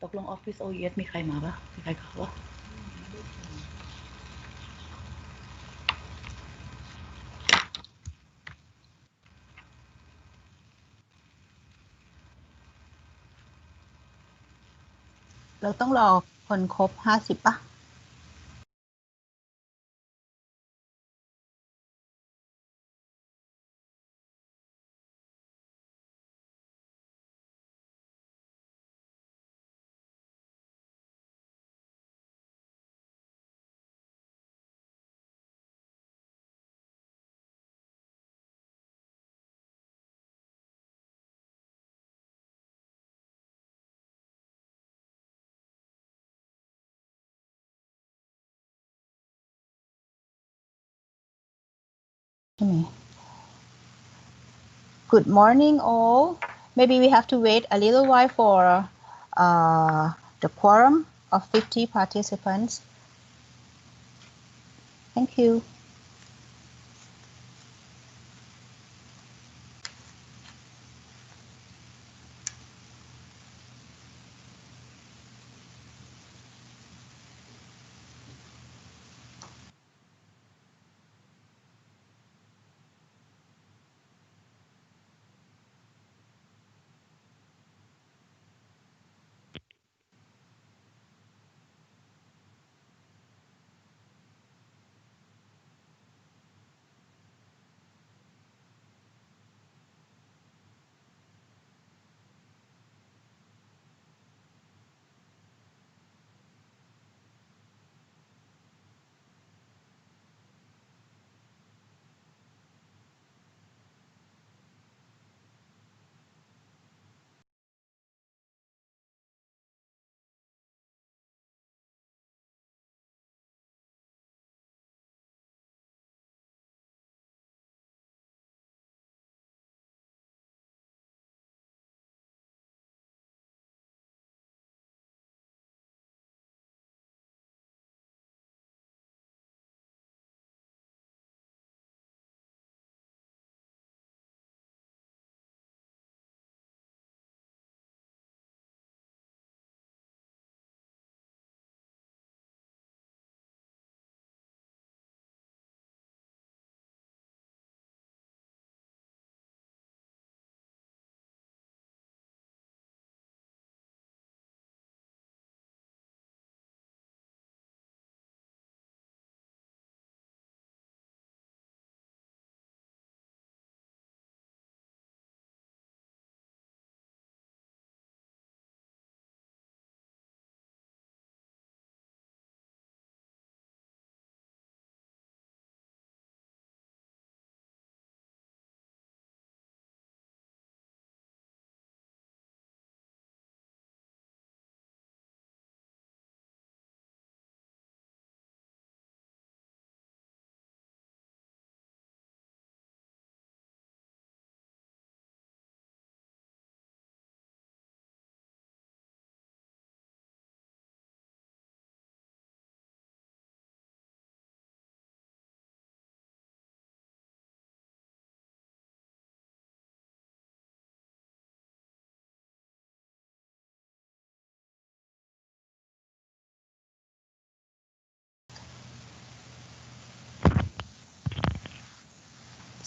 กลงออฟฟิศ OES มีใครมาปะมีใครเขาปะเราต้องรอคนครบ50ป่ะใช่ไหม Good morning all maybe we have to wait a little while for the quorum of 50 participants thank you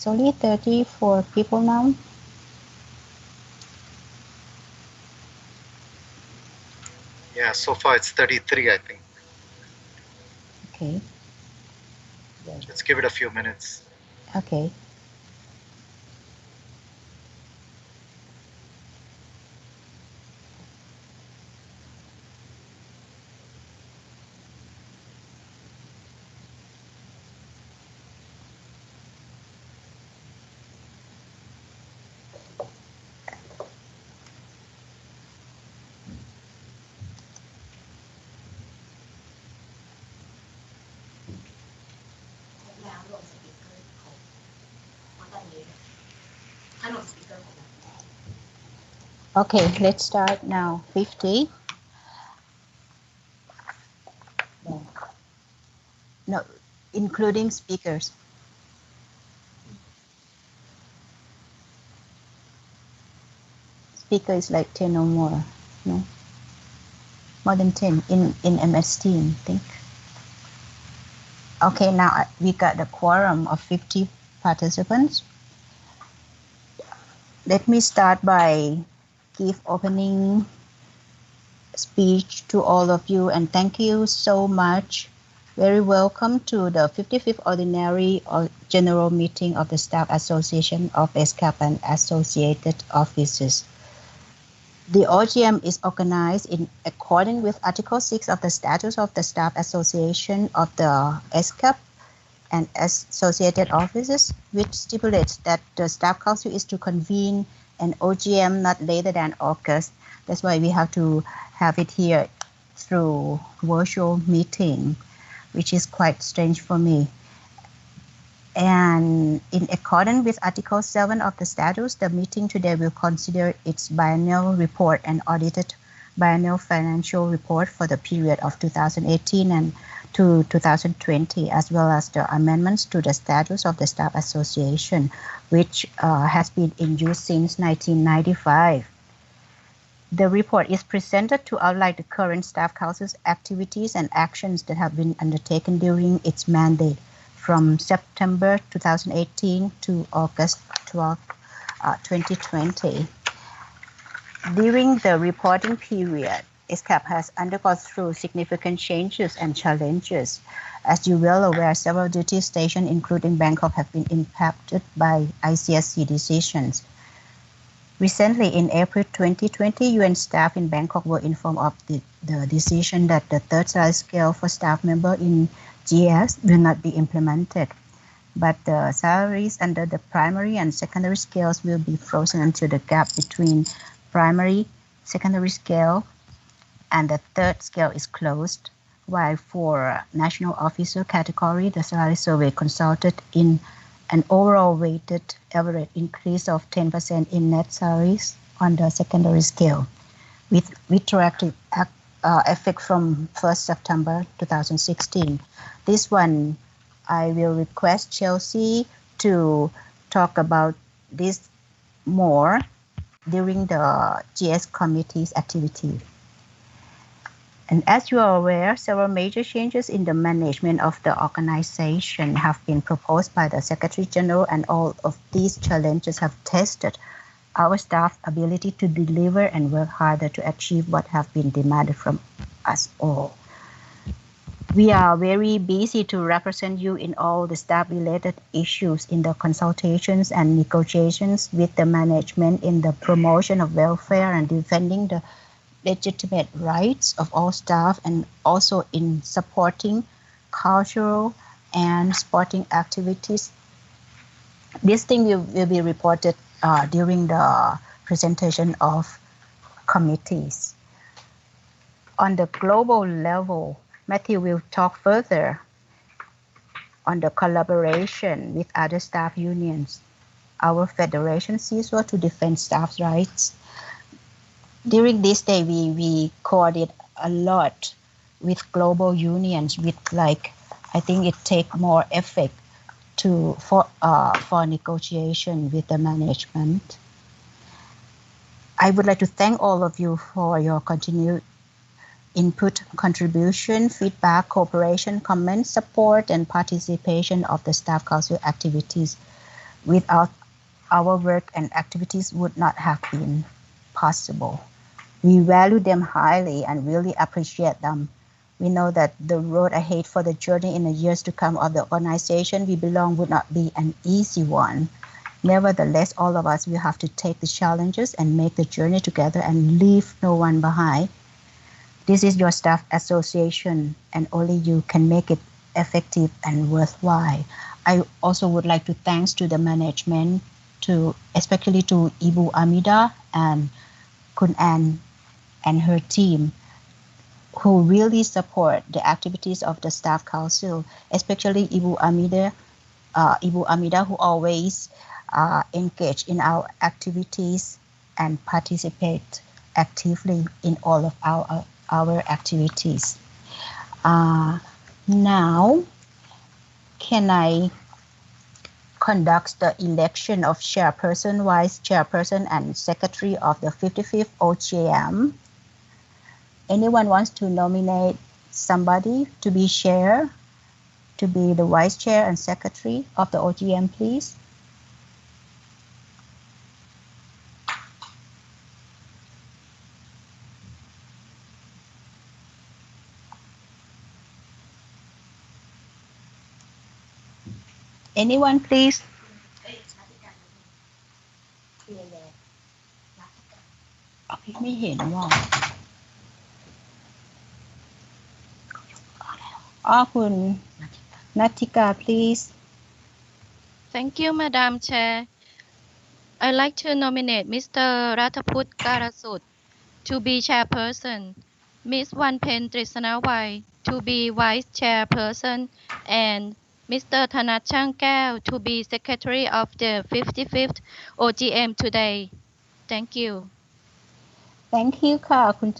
it's only 34 people now Yeah, so far it's 33, I think. okay Let's give it a few minutes. okay okay let's start now 50 no including speakers speaker is like 10 or more no more than 10 in MS Team, I think. Okay, now we got the quorum of 50 participants. Let me start by give opening speech to all of you and thank you so much. Very welcome to the 55th Ordinary General Meeting of the Staff Association of ESCAP and Associated Offices. The OGM is organized in accordance with Article 6 of the Statutes of the Staff Association of the ESCAP and Associated Offices, which stipulates that the Staff Council is to convene an OGM not later than August. That's why we have to have it here through virtual meeting, which is quite strange for me. And in accordance with Article 7 of the statutes, the meeting today will consider its biennial report and audited biennial financial report for the period of 2018 and to 2020, as well as the amendments to the statutes of the Staff Association, which has been in use since 1995. The report is presented to outline the current Staff Council's activities and actions that have been undertaken during its mandate from September 2018 to August 12, 2020. During the reporting period, ESCAP has undergone through significant changes and challenges. As you're well aware, several duty stations, including Bangkok, have been impacted by ICSC decisions. Recently, in April 2020, UN staff in Bangkok were informed of the decision that the third salary scale for staff members in GS will not be implemented, but the salaries under the primary and secondary scales will be frozen until the gap between primary, secondary scale, and the third scale is closed, while for national officer category, the salary survey consulted in an overall weighted average increase of 10% in net salaries on the secondary scale, with retroactive effect from 1st September 2016. This one, I will request Chelsea to talk about this more during the GS committee's activity. And as you are aware, several major changes in the management of the organization have been proposed by the Secretary General, and all of these challenges have tested our staff's ability to deliver and work harder to achieve what have been demanded from us all. We are very busy to represent you in all the staff-related issues in the consultations and negotiations with the management in the promotion of welfare and defending the legitimate rights of all staff, and also in supporting cultural and sporting activities. This thing will be reported during the presentation of committees. On the global level, Matthew will talk further on the collaboration with other staff unions. Our federation sees well to defend staff rights. During this day, we coordinate a lot with global unions. With I think it take more effort for negotiation with the management. I would like to thank all of you for your continued input, contribution, feedback, cooperation, comments, support, and participation of the Staff Council activities. Without our work and activities would not have been possible. We value them highly and really appreciate them. We know that the road ahead for the journey in the years to come of the organization we belong would not be an easy one. Nevertheless, all of us will have to take the challenges and make the journey together and leave no one behind. This is your staff association, and only you can make it effective and worthwhile. I also would like to thanks to the management, especially to Ibu Amida and Kun Ann and her team, who really support the activities of the Staff Council, especially Ibu Amida, who always engage in our activities and participate actively in all of our activities. Now, can I conduct the election of chairperson, vice chairperson, and secretary of the 55th OGM? Anyone wants to nominate somebody to be chair, to be the vice chair and secretary of the OGM, please? Anyone, please? ไม่เห็นว่าคุณนัทธิกา please. Thank you, Madam Chair. I'd like to nominate Mr. Rataput Karasut to be chairperson, Ms. Wanpen Trisanawai to be vice chairperson, and Mr. Thanat Changkeo to be secretary of the 55th OGM today. Thank you. Thank you ค่ะ คุณ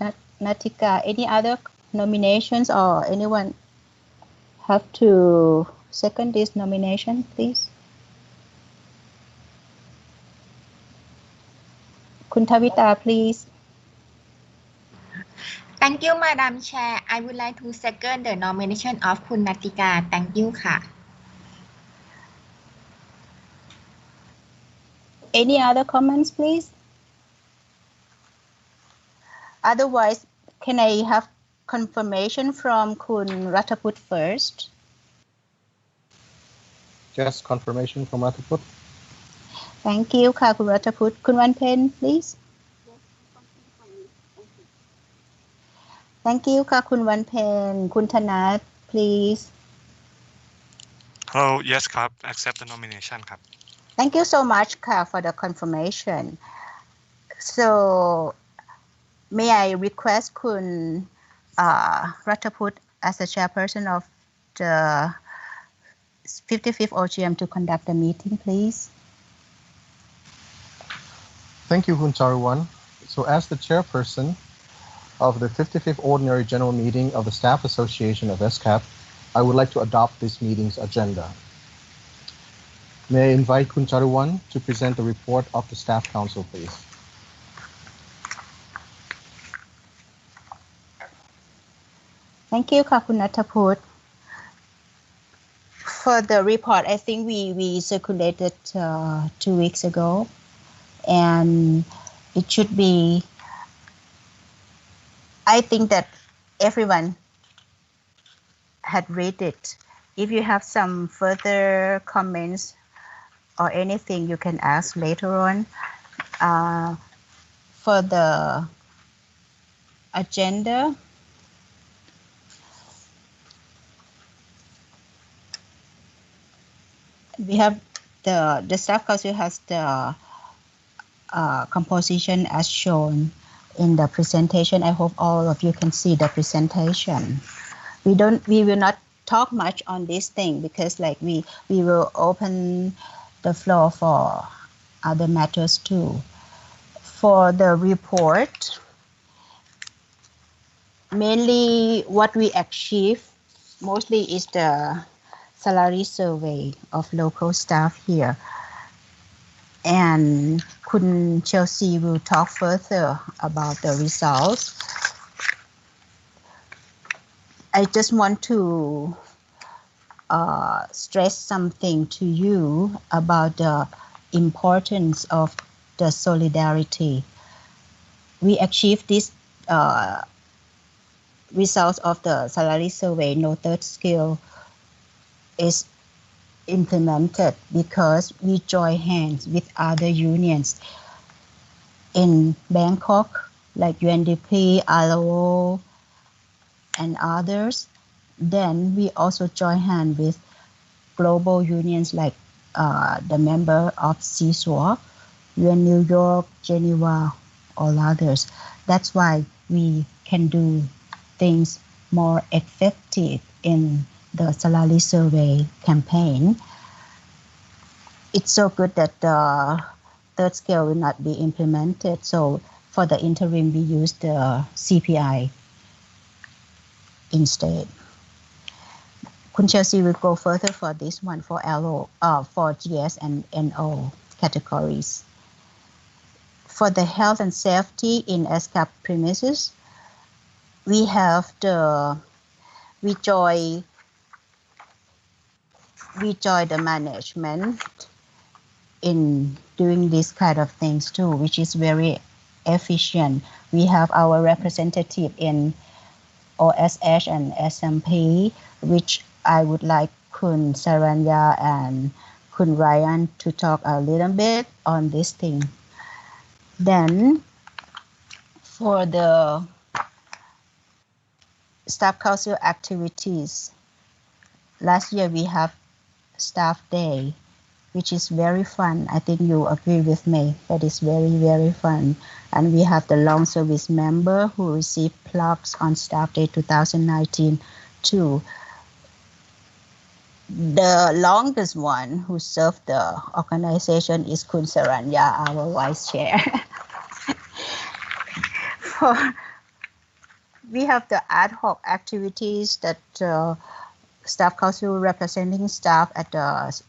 นัทธิกา Any other nominations or anyone have to second this nomination, please? คุณทวิตา please. Thank you, Madam Chair. I would like to second the nomination of คุณนัทธิกา Thank you ค่ะ Any other comments, please? Otherwise, can I have confirmation from คุณ Rataput first? Just confirmation from Rataput. Thank you ค่ะ คุณ Rataput. คุณวันเพ็ญ please. Thank you ค่ะ คุณวันเพ็ญ คุณธนัท please. Hello, yes ครับ accept the nomination ครับ Thank you so much ค่ะ for the confirmation. So may I request คุณ Rataput as the chairperson of the 55th OGM to conduct the meeting, please. Thank you, Khun Charuwan. So as the chairperson of the 55th Ordinary General Meeting of the Staff Association of ESCAP, I would like to adopt this meeting's agenda. May I invite Khun Charuwan to present the report of the Staff Council, please. Thank you ค่ะ คุณณัฐพุทธ For the report, I think we circulated 2 weeks ago, and it should be, I think that everyone had read it. If you have some further comments or anything, you can ask later on. For the agenda, we have the staff council has the composition as shown in the presentation. I hope all of you can see the presentation. We will not talk much on this thing because like we will open the floor for other matters too. For the report, mainly what we achieve mostly is the salary survey of local staff here. And Kun Chelsea will talk further about the results. I just want to stress something to you about the importance of the solidarity. We achieved this results of the salary survey. No third skill is implemented because we join hands with other unions in Bangkok, like UNDP, ILO, and others. Then we also join hands with global unions like the member of CSWA, UN New York, Geneva, all others. That's why we can do things more effective in the salary survey campaign. It's so good that the third scale will not be implemented. So for the interim, we use the CPI instead. Kun Chelsea will go further for this one for LO, for GS and NO categories. For the health and safety in ESCAP premises, we have we join the management in doing this kind of things too, which is very efficient. We have our representative in OSH and SMP, which I would like Kun Saranya and Kun Ryan to talk a little bit on this thing. Then for the staff council activities, last year we have staff day, which is very fun. I think you agree with me that is very, very fun. And we have the long service member who received plaques on staff day 2019 too. The longest one who served the organization is Kun Saranya, our vice chair. We have the ad hoc activities that staff council representing staff at the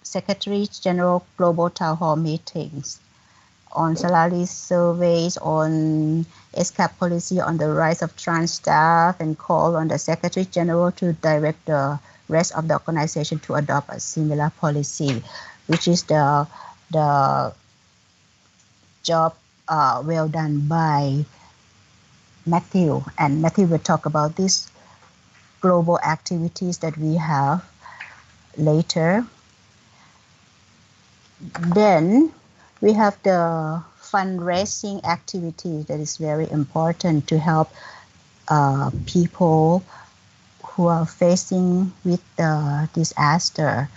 Secretary General Global Town Hall meetings on salary surveys, on ESCAP policy, on the rights of trans staff, and call on the Secretary General to direct the rest of the organization to adopt a similar policy, which is the job well done by Matthew. And Matthew will talk about these global activities that we have later. Then we have the fundraising activity that is very important to help people who are facing with the disaster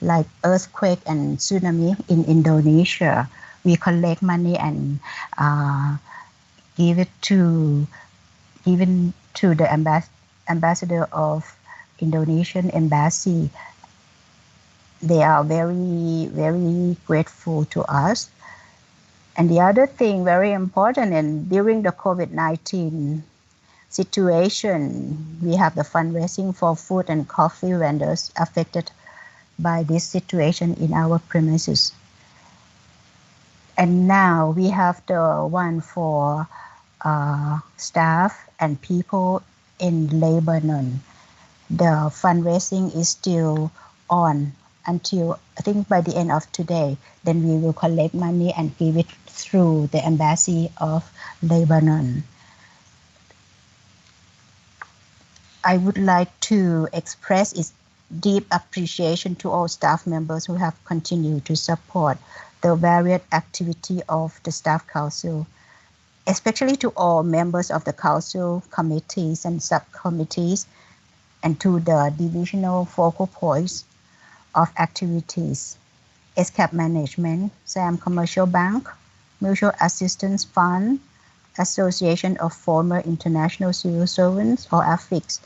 like earthquake and tsunami in Indonesia. We collect money and given to the ambassador of Indonesian embassy. They are very, very grateful to us. And the other thing very important, and during the COVID-19 situation, we have the fundraising for food and coffee vendors affected by this situation in our premises. And now we have the one for staff and people in Lebanon. The fundraising is still on until I think by the end of today. Then we will collect money and give it through the embassy of Lebanon. I would like to express its deep appreciation to all staff members who have continued to support the varied activity of the Staff Council, especially to all members of the Council committees and subcommittees, and to the divisional focal points of activities, ESCAP Management, SAM Commercial Bank, Mutual Assistance Fund, Association of Former International Civil Servants, or AFICS,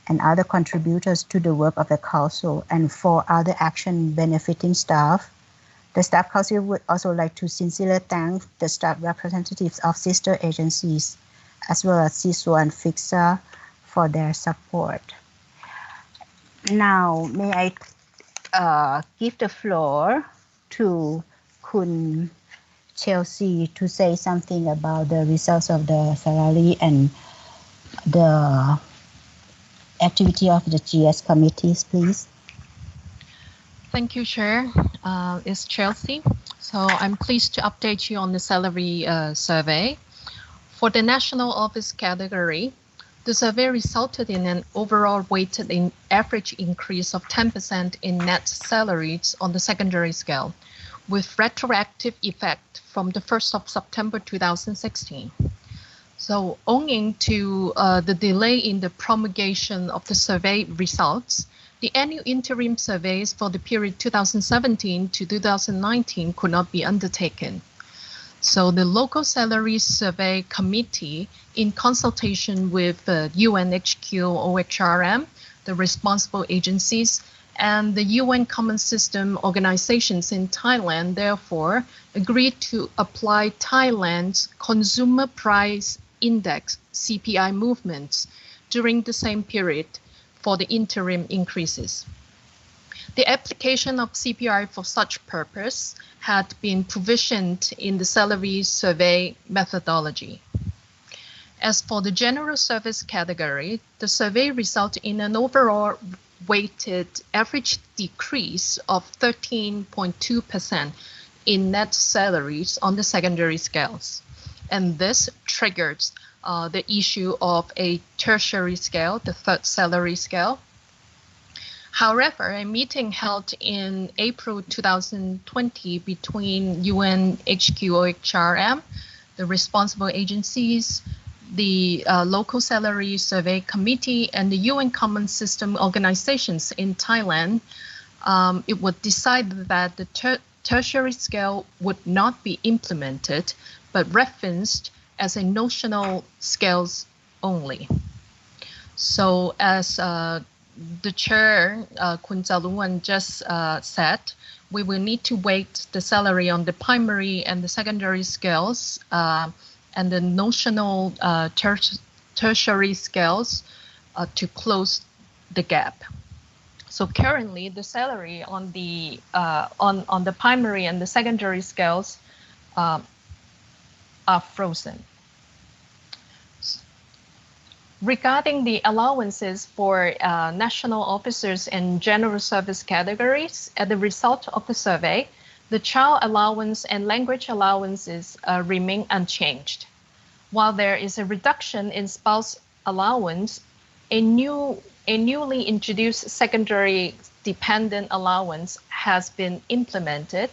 and other contributors to the work of the Council, and for other action benefiting staff. The Staff Council would also like to sincerely thank the staff representatives of sister agencies, as well as CISO and FICSA, for their support. Now, may I give the floor to Kun Chelsea to say something about the results of the salary and the activity of the GS committees, please. Thank you, Chair. It's Chelsea. So I'm pleased to update you on the salary survey. For the national office category, the survey resulted in an overall weighted average increase of 10% in net salaries on the secondary scale, with retroactive effect from the 1st of September 2016. So owing to the delay in the promulgation of the survey results, the annual interim surveys for the period 2017 to 2019 could not be undertaken. So the Local Salaries Survey Committee, in consultation with UNHQ, OHRM, the responsible agencies, and the UN Common System organizations in Thailand, therefore, agreed to apply Thailand's Consumer Price Index, CPI movements, during the same period for the interim increases. The application of CPI for such purpose had been provisioned in the salary survey methodology. As for the general service category, the survey resulted in an overall weighted average decrease of 13.2% in net salaries on the secondary scales. And this triggers the issue of a tertiary scale, the third salary scale. However, a meeting held in April 2020 between UNHQOHRM, the responsible agencies, the Local Salary Survey Committee, and the UN Common System organizations in Thailand, it was decided that the tertiary scale would not be implemented, but referenced as a notional scales only. So as the chair, Kun Chaluwan, just said, we will need to weight the salary on the primary and the secondary scales and the notional tertiary scales to close the gap. So currently, the salary on the primary and the secondary scales are frozen. Regarding the allowances for national officers and general service categories, as a result of the survey, the child allowance and language allowances remain unchanged. While there is a reduction in spouse allowance, a newly introduced secondary dependent allowance has been implemented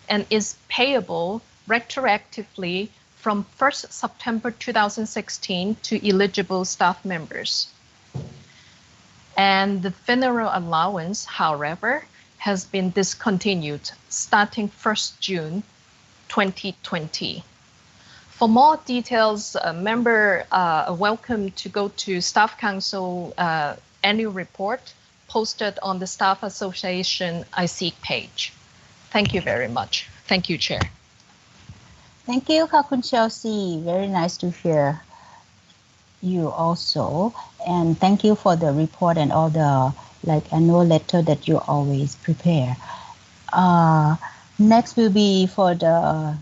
and is payable retroactively from 1st September 2016 to eligible staff members. And the funeral allowance, however, has been discontinued starting 1st June 2020. For more details, member are welcome to go to Staff Council annual report posted on the Staff Association ISEEK page. Thank you very much. Thank you, Chair. Thank you, Kun Chelsea. Very nice to hear you also. And thank you for the report and all the annual letter that you always prepare. Next will be for the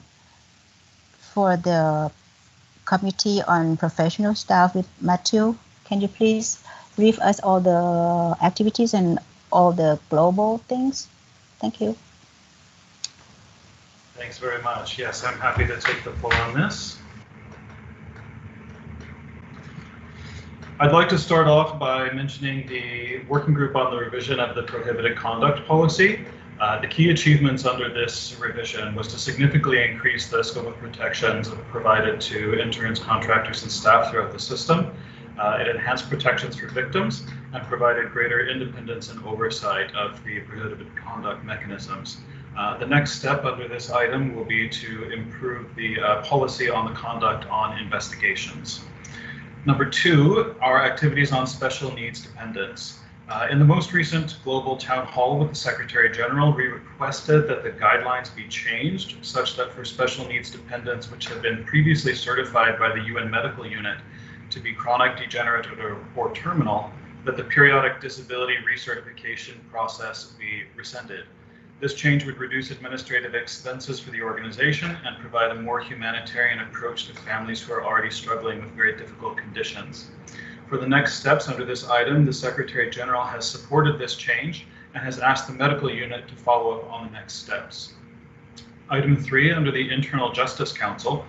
Committee on Professional Staff with Matthew. Can you please brief us all the activities and all the global things? Thank you. Thanks very much. Yes, I'm happy to take the floor on this. I'd like to start off by mentioning the working group on the revision of the prohibited conduct policy. The key achievements under this revision was to significantly increase the scope of protections provided to interns, contractors, and staff throughout the system. It enhanced protections for victims and provided greater independence and oversight of the prohibited conduct mechanisms. The next step under this item will be to improve the policy on the conduct on investigations. Number two, our activities on special needs dependents. In the most recent global town hall with the Secretary General, we requested that the guidelines be changed such that for special needs dependents which have been previously certified by the UN Medical Unit to be chronic, degenerative, or terminal, that the periodic disability recertification process be rescinded. This change would reduce administrative expenses for the organization and provide a more humanitarian approach to families who are already struggling with very difficult conditions. For the next steps under this item, the Secretary General has supported this change and has asked the medical unit to follow up on the next steps. Item 3, under the Internal Justice Council,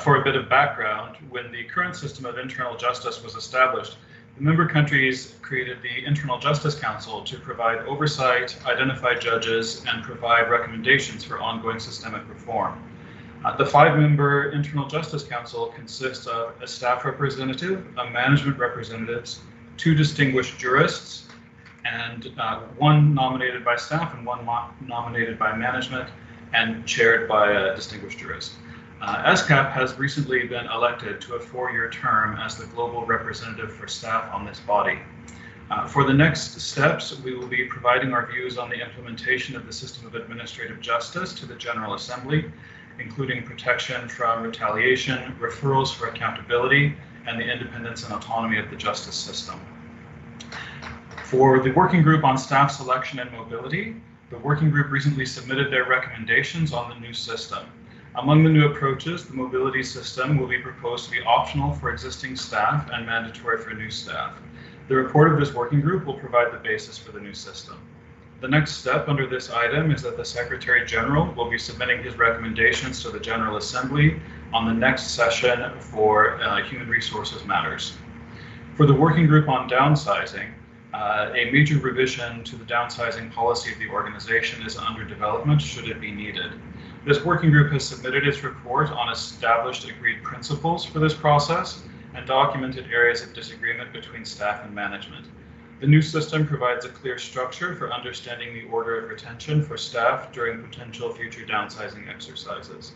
for a bit of background, when the current system of internal justice was established, the member countries created the Internal Justice Council to provide oversight, identify judges, and provide recommendations for ongoing systemic reform. The 5-member Internal Justice Council consists of a staff representative, a management representatives, 2 distinguished jurists, and 1 nominated by staff and 1 nominated by management, and chaired by a distinguished jurist. ESCAP has recently been elected to a 4-year term as the global representative for staff on this body. For the next steps, we will be providing our views on the implementation of the system of administrative justice to the General Assembly, including protection from retaliation, referrals for accountability, and the independence and autonomy of the justice system. For the working group on staff selection and mobility, the working group recently submitted their recommendations on the new system. Among the new approaches, the mobility system will be proposed to be optional for existing staff and mandatory for new staff. The report of this working group will provide the basis for the new system. The next step under this item is that the Secretary General will be submitting his recommendations to the General Assembly on the next session for human resources matters. For the working group on downsizing, a major revision to the downsizing policy of the organization is under development should it be needed. This working group has submitted its report on established agreed principles for this process and documented areas of disagreement between staff and management. The new system provides a clear structure for understanding the order of retention for staff during potential future downsizing exercises.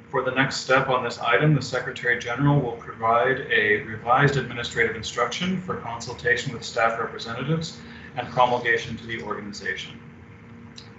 For the next step on this item, the Secretary General will provide a revised administrative instruction for consultation with staff representatives and promulgation to the organization.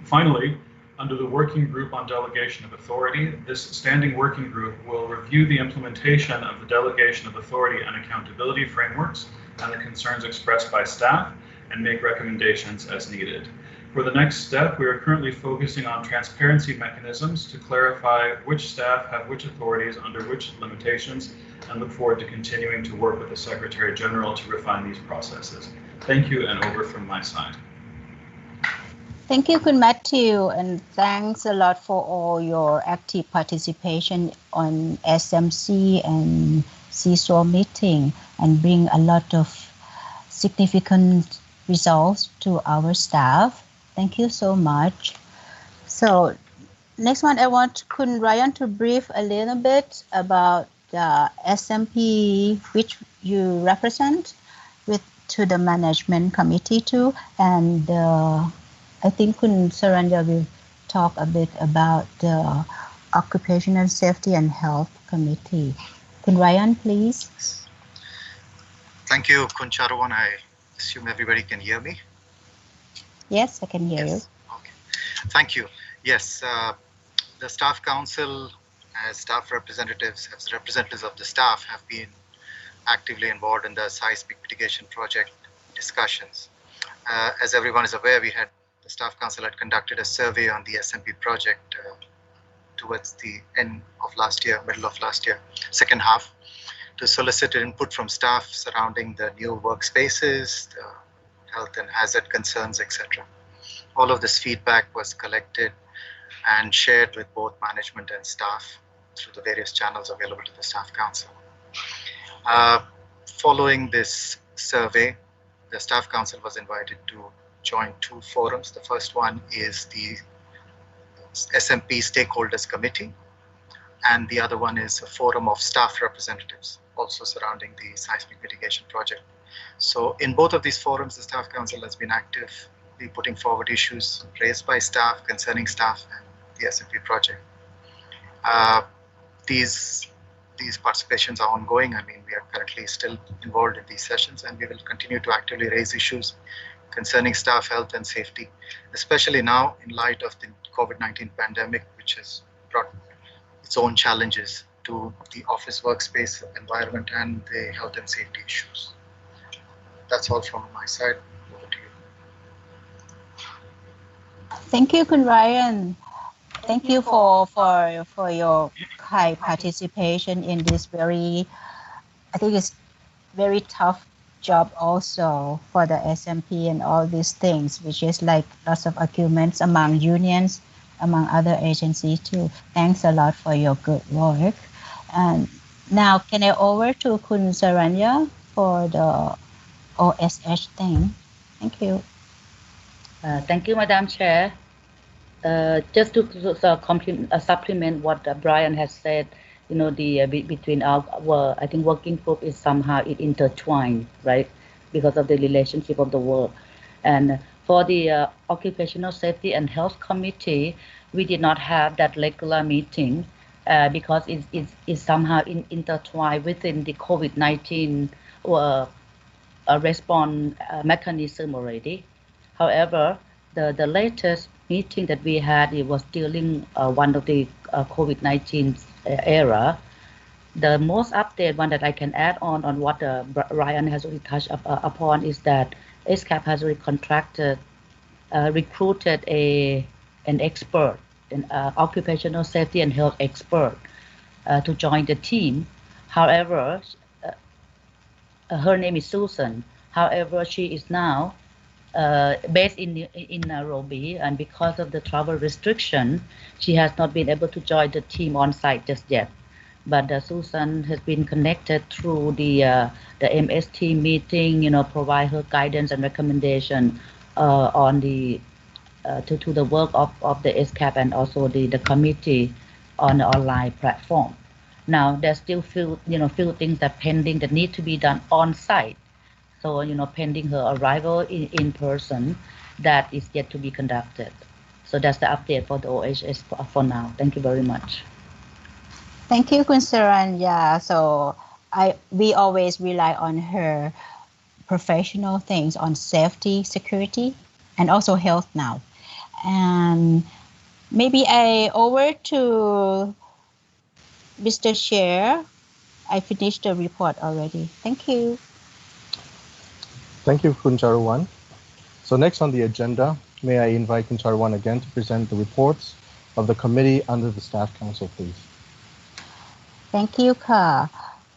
Finally, under the Working Group on Delegation of Authority, this standing working group will review the implementation of the delegation of authority and accountability frameworks and the concerns expressed by staff and make recommendations as needed. For the next step, we are currently focusing on transparency mechanisms to clarify which staff have which authorities under which limitations, and look forward to continuing to work with the Secretary General to refine these processes. Thank you, and over from my side. Thank you, Kun Matthew, and thanks a lot for all your active participation on SMC and CSO meeting and bring a lot of significant results to our staff. Thank you so much. So next one, I want Kun Ryan to brief a little bit about the SMP which you represent to the management committee too, and I think Kun Saranja will talk a bit about the Occupational Safety and Health Committee. Kun Ryan, please. Thank you, Kun Charawan. I assume everybody can hear me. Yes, I can hear you. Okay. Thank you. Yes, the Staff Council, as staff representatives, as representatives of the staff, have been actively involved in the seismic mitigation project discussions. As everyone is aware, the Staff Council had conducted a survey on the SMP project towards the end of last year, middle of last year, second half, to solicit input from staff surrounding the new workspaces, the health and hazard concerns, etc. All of this feedback was collected and shared with both management and staff through the various channels available to the Staff Council. Following this survey, the Staff Council was invited to join two forums. The first one is the SMP Stakeholders Committee, and the other one is a forum of staff representatives, also surrounding the seismic mitigation project. So in both of these forums, the Staff Council has been actively putting forward issues raised by staff, concerning staff and the SMP project. These participations are ongoing. I mean, we are currently still involved in these sessions, and we will continue to actively raise issues concerning staff health and safety, especially now in light of the COVID-19 pandemic, which has brought its own challenges to the office workspace environment and the health and safety issues. That's all from my side. Over to you. Thank you, Kun Ryan. Thank you for your high participation in this I think it's very tough job also for the SMP and all these things, which is like lots of arguments among unions, among other agencies too. Thanks a lot for your good work. And now can I over to Kun Saranja for the OSH thing. Thank you. Thank you, Madam Chair. Just to supplement what Brian has said, you know, the between our I think working group is somehow intertwined, right, because of the relationship of the work. And for the Occupational Safety and Health Committee, we did not have that regular meeting because it's somehow intertwined within the COVID-19 response mechanism already. However, the latest meeting that we had, it was during one of the COVID-19 era. The most updated one that I can add on what Ryan has already touched upon is that ESCAP has already recruited an expert an occupational safety and health expert to join the team. However, her name is Susan. However, she is now based in Nairobi, and because of the travel restriction, she has not been able to join the team on site just yet. But Susan has been connected through the MST meeting, provide her guidance and recommendation on the to the work of the ESCAP and also the committee on the online platform. Now there's still few things that pending that need to be done on site. So pending her arrival in person, that is yet to be conducted. So that's the update for the OHS for now. Thank you very much. Thank you, Kun Saran. Yeah, so we always rely on her professional things on safety, security, and also health now. And maybe I over to Mr. Chair. I finished the report already. Thank you. Thank you, Kun Charuwan. So next on the agenda, may I invite Kun Charuwan again to present the reports of the committee under the Staff Council, please. Thank you, Ka.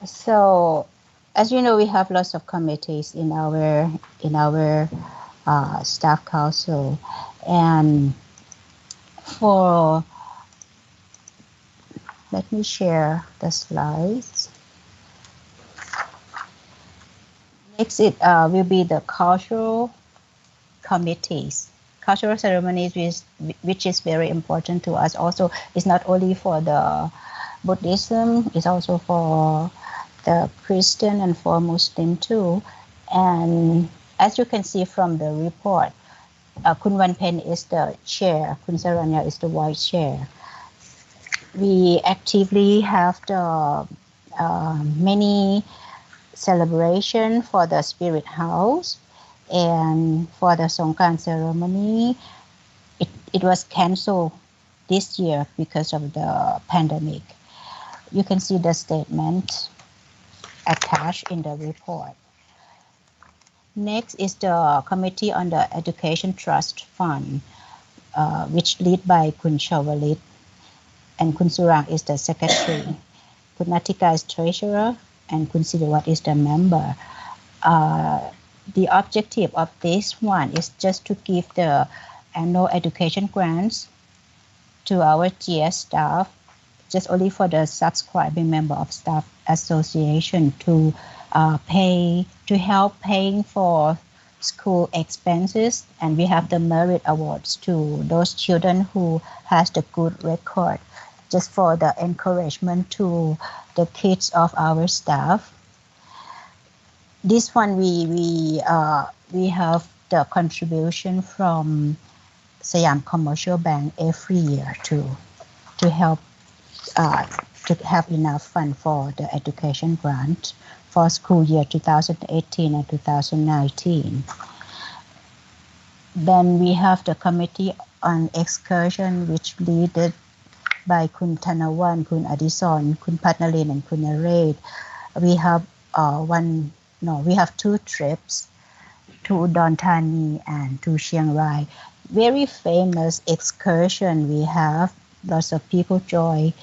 So, as you know, we have lots of committees in our Staff Council, and let me share the slides. Next, it will be the cultural committees. Cultural ceremonies, which is very important to us. Also, it's not only for the Buddhism, it's also for the Christian and for Muslim too. And as you can see from the report, Kun Wan Pen is the chair, Kun Saranya is the vice chair. We actively have the many celebration for the Spirit House, and for the Songkran ceremony, it was cancelled this year because of the pandemic. You can see the statement attached in the report. Next is the Committee on the Education Trust Fund, which led by Kun Chavalit, and Kun Surang is the secretary. Kun Natika is treasurer, and Kun Sirawat is the member. The objective of this one is just to give the annual education grants to our GS staff, just only for the subscribing member of staff association to help paying for school expenses, and we have the merit awards to those children who has the good record, just for the encouragement to the kids of our staff. This one we have the contribution from Siam Commercial Bank every year to help to have enough fund for the education grant for school year 2018 and 2019. Then we have the committee on excursion, which led by Kun Thanawan, Kun Adison, Kun Patnalin, and Kun Nared. We have we have 2 trips to Udon Thani and to Chiang Rai. Very famous excursion. We have lots of people join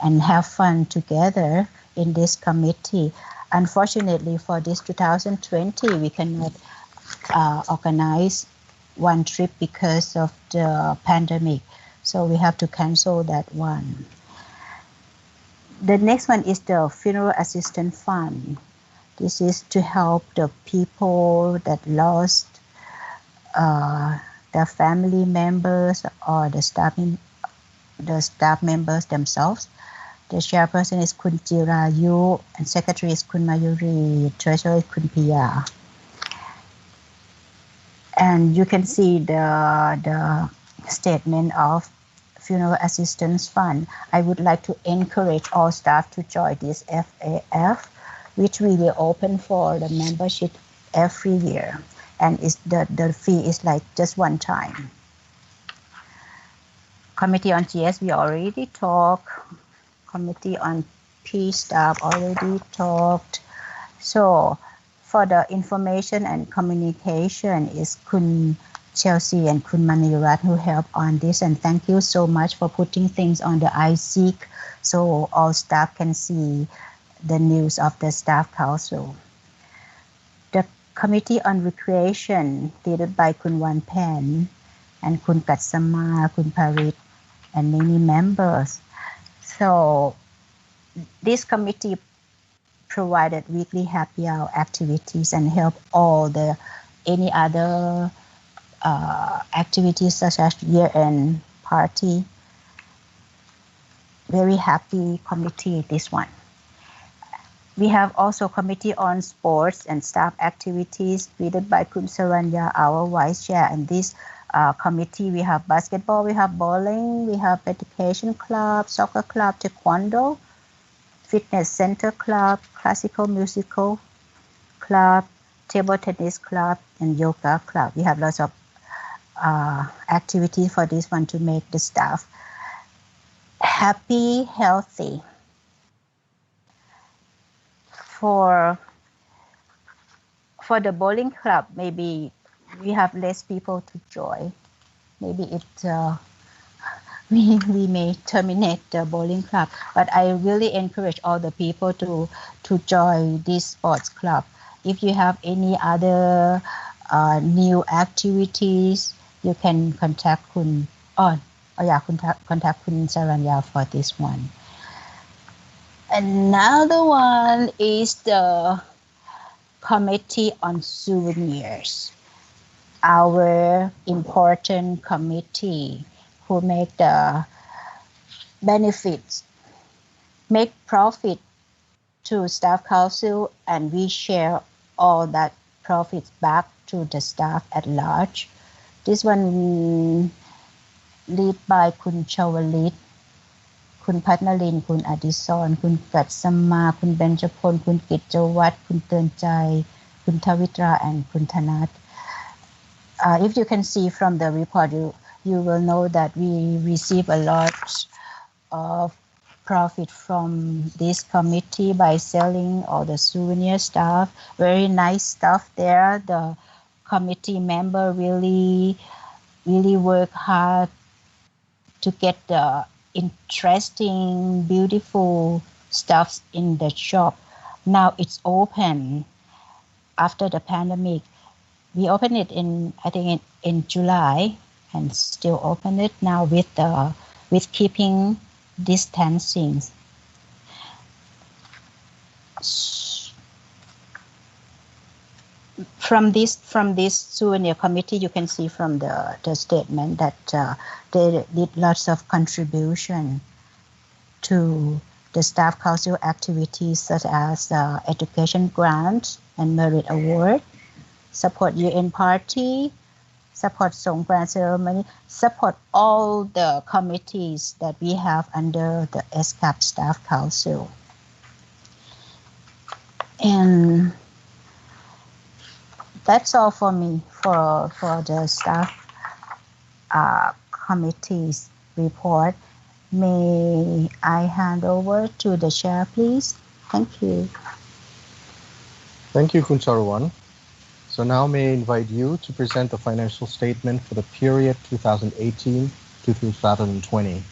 and have fun together in this committee. Unfortunately, for this 2020, we cannot organize one trip because of the pandemic. So we have to cancel that one. The next one is the Funeral Assistance Fund. This is to help the people that lost their family members or the staff members themselves. The chairperson is Kun Jirayu, and secretary is Kun Mayuri, treasurer is Kun Piya. And you can see the statement of Funeral Assistance Fund. I would like to encourage all staff to join this FAF, which we will open for the membership every year. And the fee is like just one time. Committee on GS, we already talked. Committee on P staff already talked. So for the information and communication is Kun Chelsea and Kun Manirat who helped on this, and thank you so much for putting things on the iSeek so all staff can see the news of the staff council. The Committee on Recreation, led by Kun Wan Pen and Kun Katsama, Kun Parit, and many members. So this committee provided weekly happy hour activities and helped all the any other activities such as year-end party. Very happy committee, this one. We have also committee on sports and staff activities led by Kun Saranya, our vice chair. And this committee, we have basketball, we have bowling, we have education club, soccer club, taekwondo, fitness center club, classical musical club, table tennis club, and yoga club. We have lots of activity for this one to make the staff happy, healthy. For the bowling club, maybe we have less people to join. Maybe we may terminate the bowling club, but I really encourage all the people to join this sports club. If you have any other new activities, you can contact contact Kun Saranya for this one. Another one is the Committee on Souvenirs, our important committee who make the benefits, make profit to staff council, and we share all that profits back to the staff at large. This one led by Kun Chawalit, Kun Patnalin, Kun Adison, Kun Katsama, Kun Benjapon, Kun Kitjawat, Kun Ternchai, Kun Tawitra, and Kun Thanat. If you can see from the report, you will know that we receive a lot of profit from this committee by selling all the souvenir stuff. Very nice stuff there. The committee member really work hard to get the interesting, beautiful stuff in the shop. Now it's open after the pandemic. We opened it in July and still open it now with keeping distancing. From this souvenir committee, you can see from the statement that they did lots of contribution to the staff council activities such as education grants and merit award, support year-end party, support Songkran ceremony, support all the committees that we have under the ESCAP staff council. And that's all for me for the staff committee's report. May I hand over to the chair, please? Thank you. Thank you, Kun Charoen. So now may I invite you to present the financial statement for the period 2018 to 2020.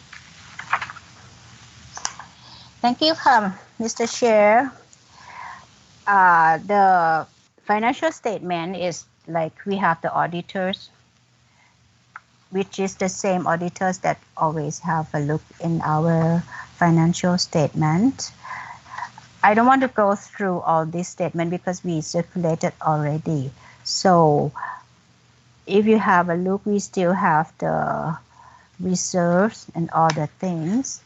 Thank you, Mr. Chair. The financial statement is like we have the auditors, which is the same auditors that always have a look in our financial statement. I don't want to go through all this statement because we circulated already. So if you have a look, we still have the reserves and all the things.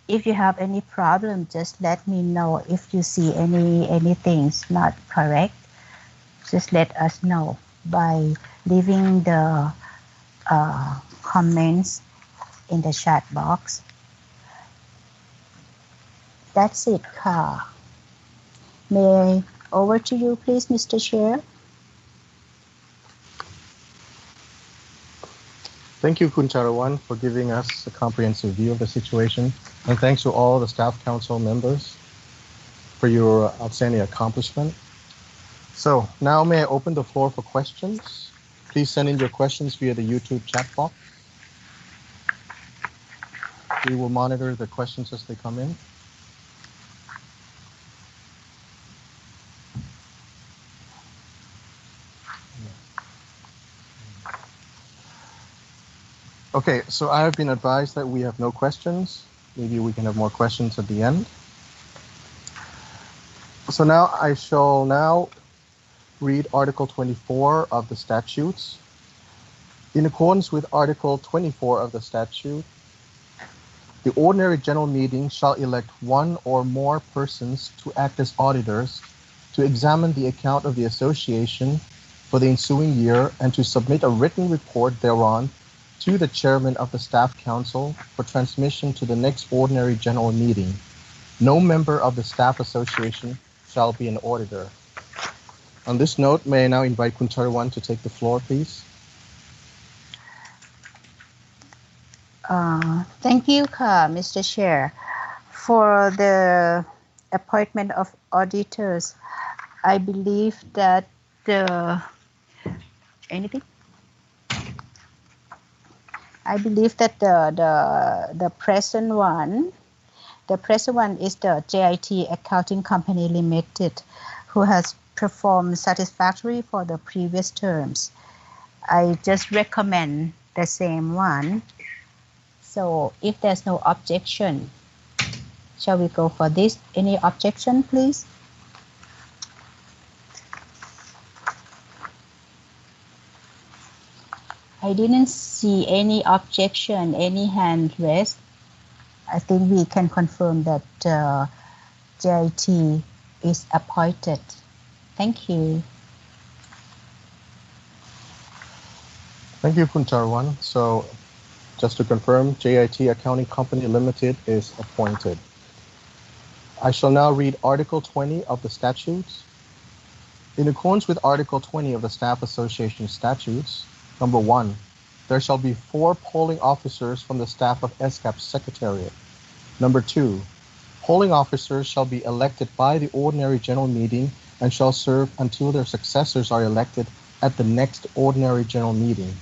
If you have any problem, just let me know. If you see anything's not correct, just let us know by leaving the comments in the chat box. That's it. May I over to you, please, Mr. Chair. Thank you, Kun Charoen, for giving us a comprehensive view of the situation. And thanks to all the staff council members for your outstanding accomplishment. So now may I open the floor for questions? please send in your questions via the YouTube chat box. We will monitor the questions as they come in. Okay, so I have been advised that we have no questions. Maybe we can have more questions at the end. So now I shall now read Article 24 of the statutes. In accordance with Article 24 of the statute, the ordinary general meeting shall elect one or more persons to act as auditors, to examine the account of the association for the ensuing year, and to submit a written report thereon to the chairman of the Staff Council for transmission to the next ordinary general meeting. No member of the Staff Association shall be an auditor. On this note, may I now invite Khun Charawan to take the floor, please? Thank you, Mr. Chair. For the appointment of auditors, I believe that I believe that the present one is the JIT Accounting Company Limited, who has performed satisfactorily for the previous terms. I just recommend the same one. So if there's no objection, shall we go for this? Any objection, please? I didn't see any objection, any hand raised. I think we can confirm that JIT is appointed. Thank you. Thank you, Khun Charawan. So just to confirm, JIT Accounting Company Limited is appointed. I shall now read Article 20 of the statutes. In accordance with Article 20 of the Staff Association statutes, number 1, there shall be 4 polling officers from the staff of ESCAP Secretariat. Number 2, polling officers shall be elected by the ordinary general meeting and shall serve until their successors are elected at the next ordinary general meeting.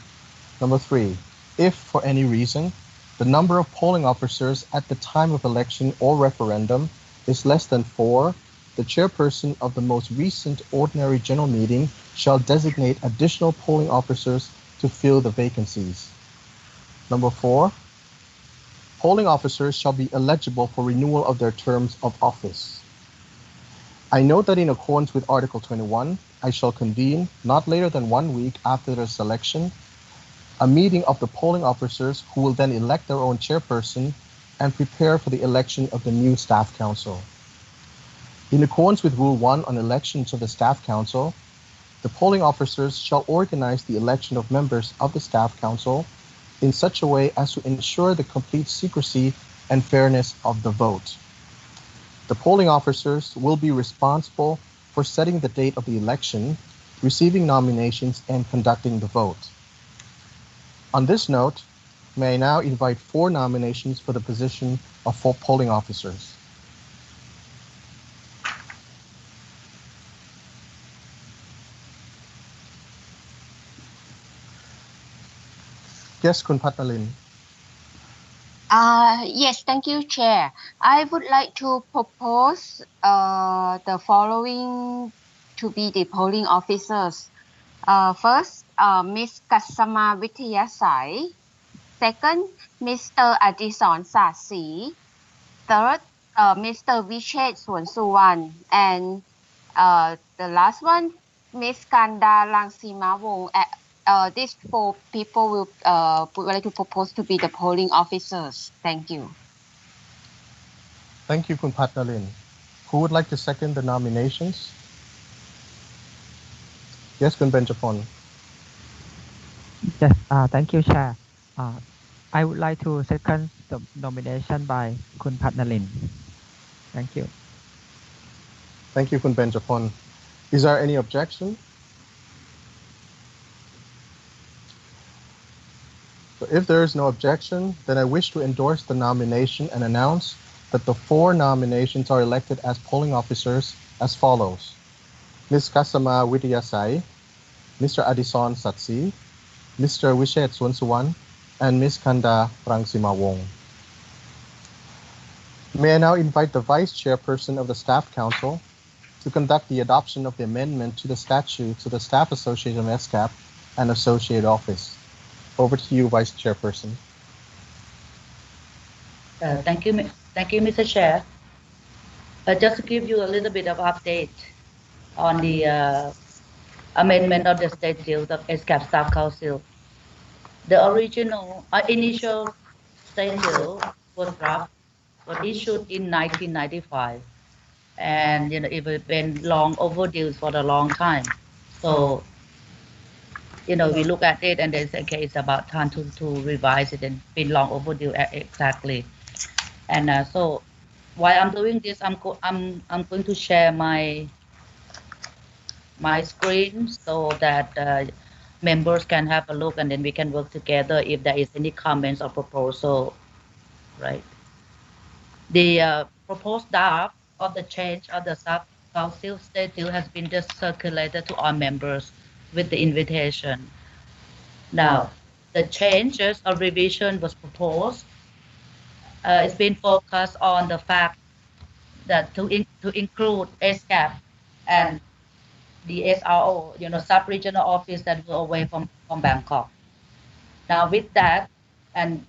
Number 3, if for any reason the number of polling officers at the time of election or referendum is less than 4, the chairperson of the most recent ordinary general meeting shall designate additional polling officers to fill the vacancies. Number 4, polling officers shall be eligible for renewal of their terms of office. I note that in accordance with Article 21, I shall convene, not later than 1 week after their selection, a meeting of the polling officers who will then elect their own chairperson and prepare for the election of the new Staff Council. In accordance with Rule 1 on elections of the Staff Council, the polling officers shall organize the election of members of the Staff Council in such a way as to ensure the complete secrecy and fairness of the vote. The polling officers will be responsible for setting the date of the election, receiving nominations, and conducting the vote. On this note, may I now invite 4 nominations for the position of 4 polling officers. Yes, Khun Patnalin. Yes, thank you, Chair. I would like to propose the following to be the polling officers. First, Ms. Kasama Witiyasai. Second, Mr. Adison Sasi. Third, Mr. Vichet Suwansuwan. And the last one, Ms. Kanda Langsima Wong. These 4 people would like to propose to be the polling officers. Thank you. Thank you, Khun Patnalin. Who would like to second the nominations? Yes, Khun Benjapon. Yes, thank you, Chair. I would like to second the nomination by Khun Patnalin. Thank you. Thank you, Khun Benjapon. Is there any objection? So if there is no objection, then I wish to endorse the nomination and announce that the 4 nominations are elected as polling officers as follows. Ms. Kasama Witiyasai, Mr. Adison Satsi, Mr. Wishet Swansuwan, and Ms. Kanda Rangsimawong. May I now invite the Vice Chairperson of the Staff Council to conduct the adoption of the amendment to the statutes of the Staff Association of ESCAP and Associate Office. Over to you, Vice Chairperson. Thank you, Mr. Chair. Just to give you a little bit of update on the amendment of the statute of ESCAP Staff Council. The original initial statute was issued in 1995, and it has been long overdue for a long time. So we look at it and they say, okay, it's about time to revise it, and been long overdue exactly. And so while I'm doing this, I'm going to share my screen so that members can have a look, and then we can work together if there is any comments or proposal, right? The proposed draft of the change of the Staff Council statute has been just circulated to all members with the invitation. Now, the changes or revision was proposed. It's been focused on the fact that to include ESCAP and the SRO, sub-regional office that were away from Bangkok. Now, with that, and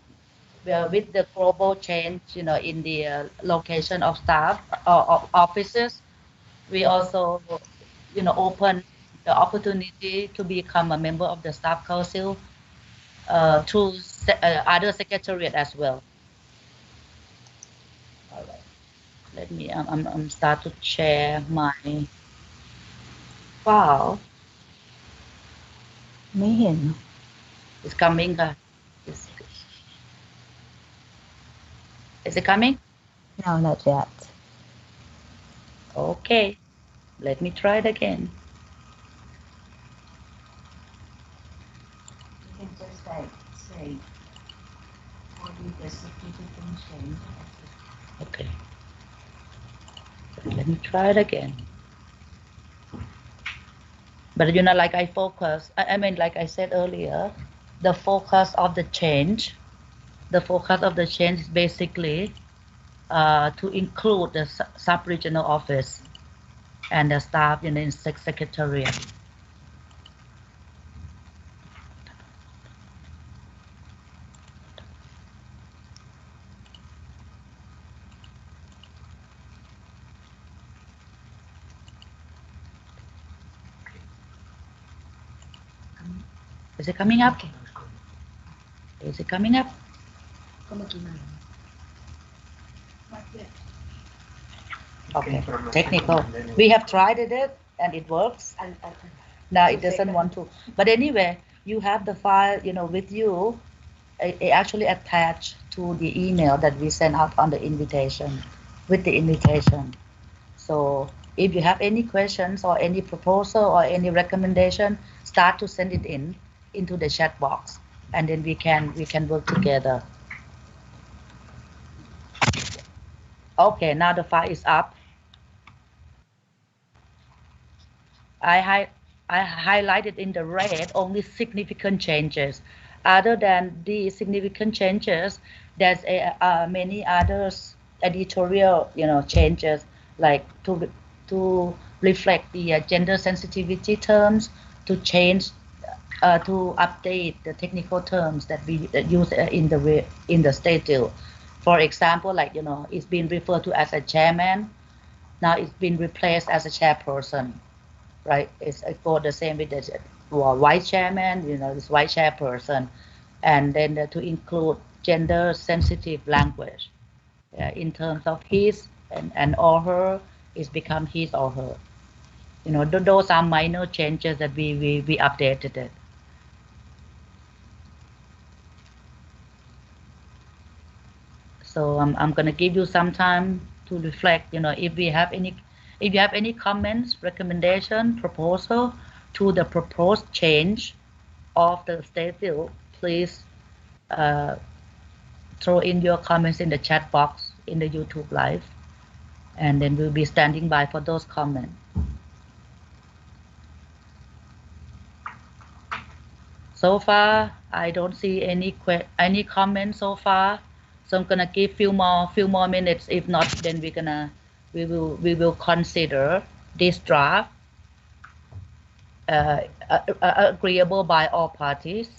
with the global change, in the location of staff or offices, we also, open the opportunity to become a member of the Staff Council through other secretariat as well. All right. Let me. I'm start to share my file. ไม่เห็น It's coming. Is it coming? No, not yet. Okay. Let me try it again. You can just say what the significant change. Okay. Let me try it again. But like I focus, I mean, like I said earlier, the focus of the change is basically to include the sub-regional office and the staff in the secretariat. Is it coming up? Is it coming up? Okay, technical. We have tried it and it works. Now it doesn't want to. But anyway, you have the file, with you. It actually attached to the email that we sent out on the invitation, with the invitation. So if you have any questions or any proposal or any recommendation, start to send it into the chat box, and then we can work together. Okay, now the file is up. I highlighted in the red only significant changes. Other than the significant changes, there's many others editorial, changes, like to reflect the gender sensitivity terms, to change, to update the technical terms that we use in the statute. For example, like it's been referred to as a chairman. Now it's been replaced as a chairperson. Right, it's for the same with the vice chairman, this vice chairperson, and then to include gender-sensitive language in terms of his and or her, it's become his or her. Those are minor changes that we updated it. So I'm gonna give you some time to reflect. If you have any comments, recommendation, proposal to the proposed change of the statute, please throw in your comments in the chat box in the YouTube live, and then we'll be standing by for those comments. So far, I don't see any comments so far. So I'm gonna give few more minutes. If not, then we will consider this draft agreeable by all parties.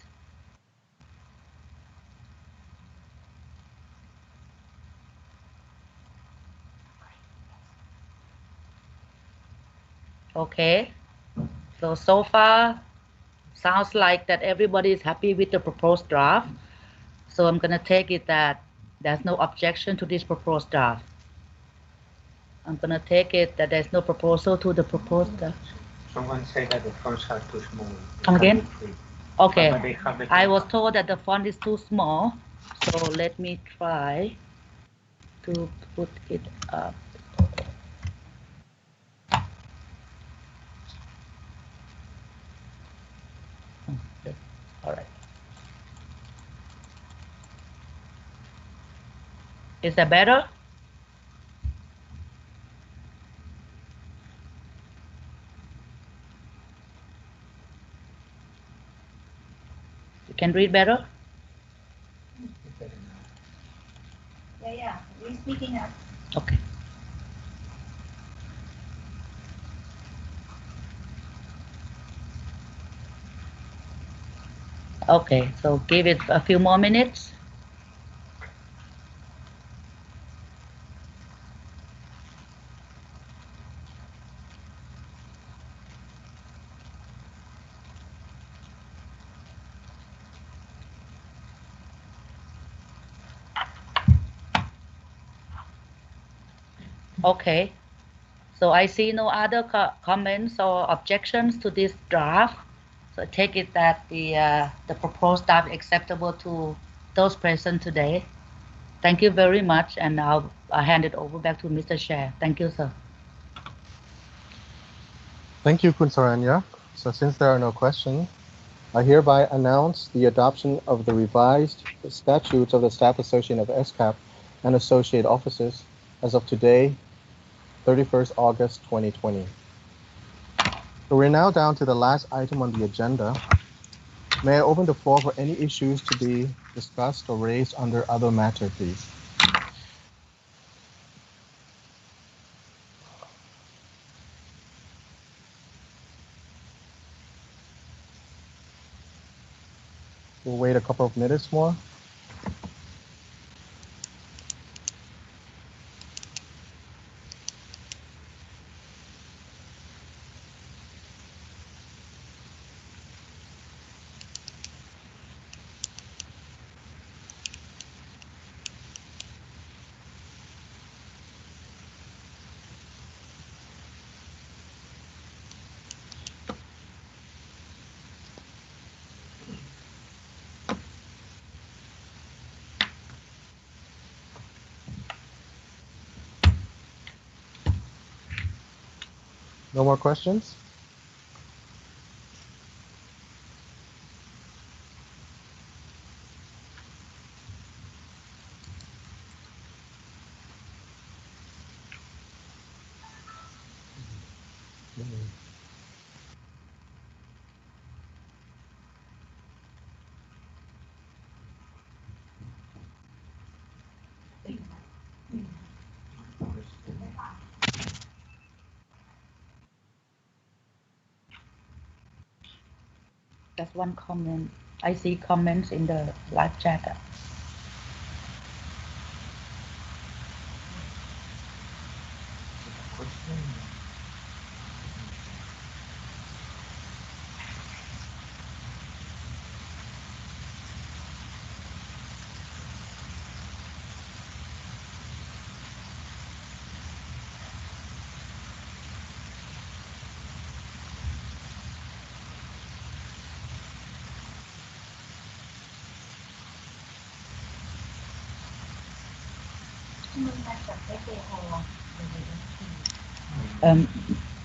Okay. So far, sounds like that everybody is happy with the proposed draft. So I'm gonna take it that there's no objection to this proposed draft. I'm gonna take it that there's no proposal to the proposed draft. Someone said that the fonts are too small. Come again? Okay. But they have the I was told that the font is too small, so let me try to put it up. Okay. All right. Is that better? You can read better? Yeah, we're speaking up. Okay. Okay, so give it a few more minutes. Okay, so I see no other comments or objections to this draft. So I take it that the proposed draft is acceptable to those present today. Thank you very much, and I'll hand it over back to Mr. Chair. Thank you, sir. Thank you, Khun Saranya. So since there are no questions, I hereby announce the adoption of the revised statutes of the Staff Association of ESCAP and associate officers as of today, 31st August 2020. So we're now down to the last item on the agenda. May I open the floor for any issues to be discussed or raised under other matter, please? We'll wait a couple of minutes more. No more questions? That's one comment. I see comments in the live chat.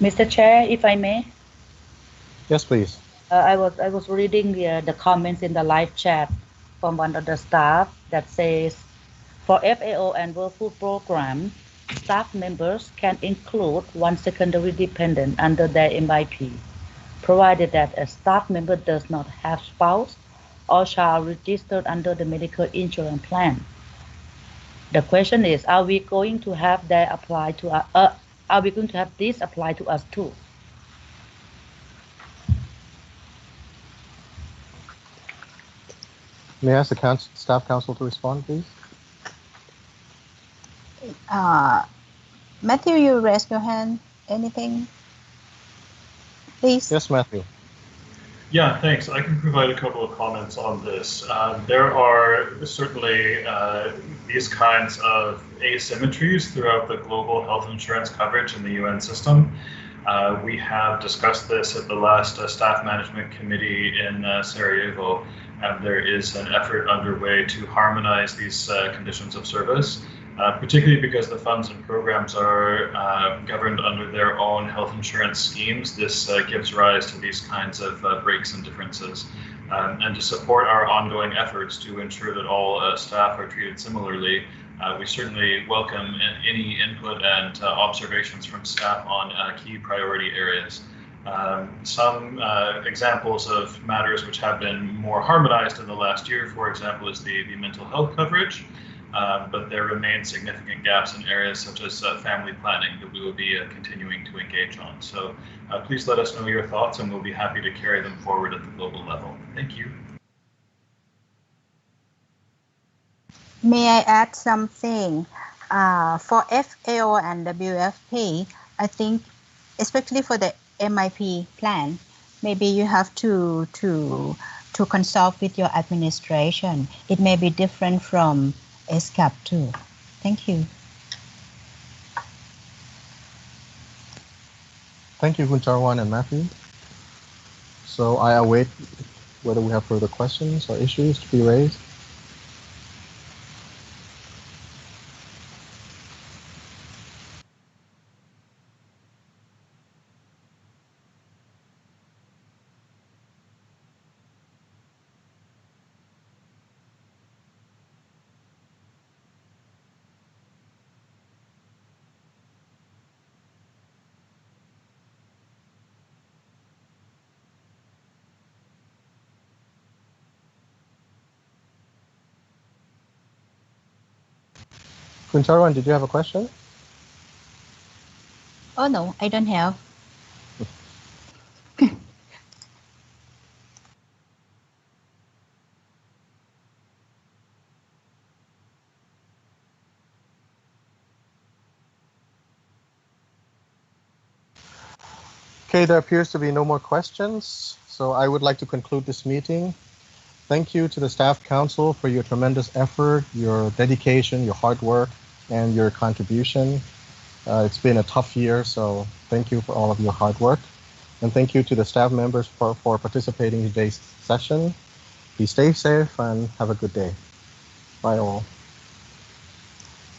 Mr. Chair, if I may. Yes, please. I was reading the comments in the live chat from one of the staff that says, for FAO and World Food Program, staff members can include one secondary dependent under their MIP. provided that a staff member does not have spouse or child registered under the medical insurance plan. The question is, are we going to have that apply to are we going to have this apply to us too? May I ask the staff council to respond, please? Matthew, you raised your hand. Anything? Please. Yes, Matthew. Yeah, thanks. I can provide a couple of comments on this. There are certainly these kinds of asymmetries throughout the global health insurance coverage in the UN system. We have discussed this at the last staff management committee in Sarajevo, and there is an effort underway to harmonize these conditions of service. Particularly because the funds and programs are governed under their own health insurance schemes. This gives rise to these kinds of breaks and differences. And to support our ongoing efforts to ensure that all staff are treated similarly, we certainly welcome any input and observations from staff on key priority areas. Some examples of matters which have been more harmonized in the last year, for example, is the mental health coverage. But there remain significant gaps in areas such as family planning that we will be continuing to engage on. So please let us know your thoughts and we'll be happy to carry them forward at the global level. Thank you. May I add something? For FAO and WFP, I think, especially for the MIP plan, maybe you have to consult with your administration. It may be different from ESCAP too. Thank you. Thank you, Kuncharawan and Matthew. So I await whether we have further questions or issues to be raised. Kuncharawan, did you have a question? Oh no, I don't have. Okay, there appears to be no more questions. So I would like to conclude this meeting. Thank you to the Staff Council for your tremendous effort, your dedication, your hard work, and your contribution. It's been a tough year, so thank you for all of your hard work. And thank you to the staff members for participating in today's session. Be safe and have a good day. Bye all.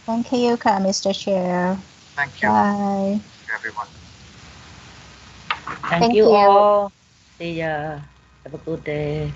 Thank you, Mr. Chair. Thank you. Bye. Thank you, everyone. Thank you all. See ya. Have a good day.